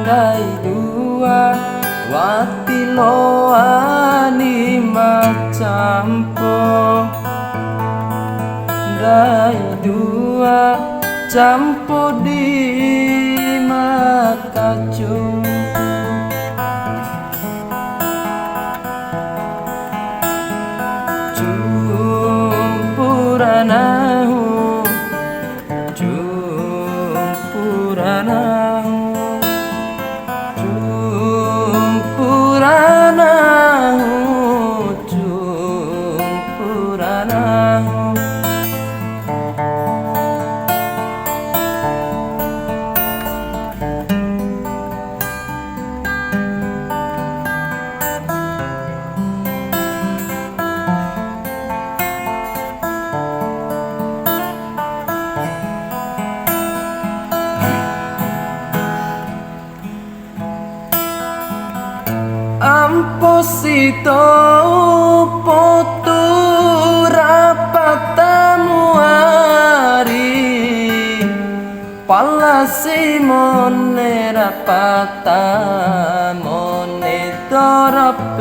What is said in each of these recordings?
Dai dua wati loani macampo, dai dua campo di makacung. Cumpuranahu, cumpuranahu, cumpuranahu, cumpuranahu. Amposito poto rapatamuari, palasi mone rapata mone dorapeti,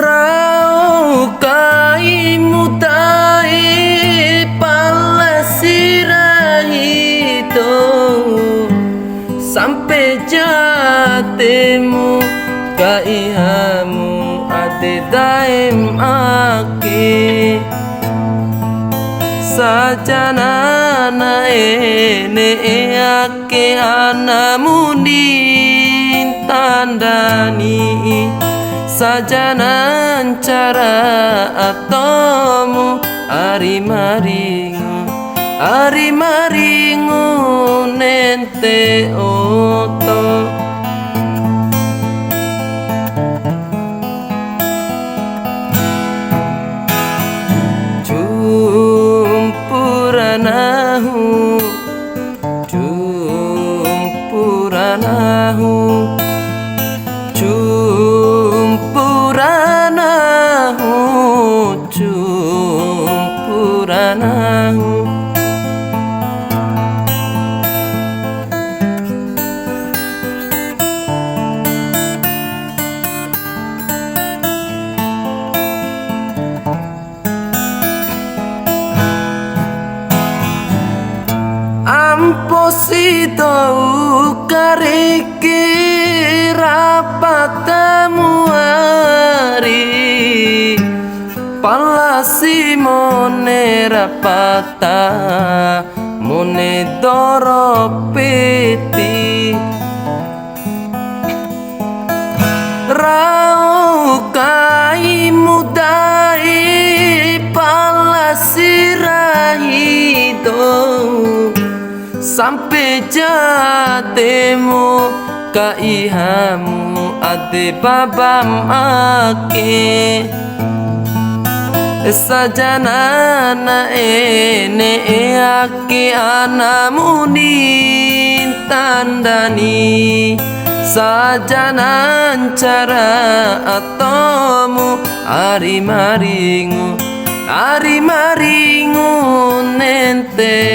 rau kai mutai palasi rahito, sampai jatemu kaihamu ate daim aki, sajana na ene ake anamuni tandani, sajana cara atomu ari maringu, ari maringu nente oto. Cumpuranahu, cumpuranahu, cumpuranahu, cumpuranahu. Amposito ukariki rapatamuari, palasi mone rapata mone doropeti, rau kai mudai palasi rahito, sampai jatemu kaihamu ade babam ake, sajana na ene ake anamuni tandani, sajana cara atomu ari maringu, ari maringu nente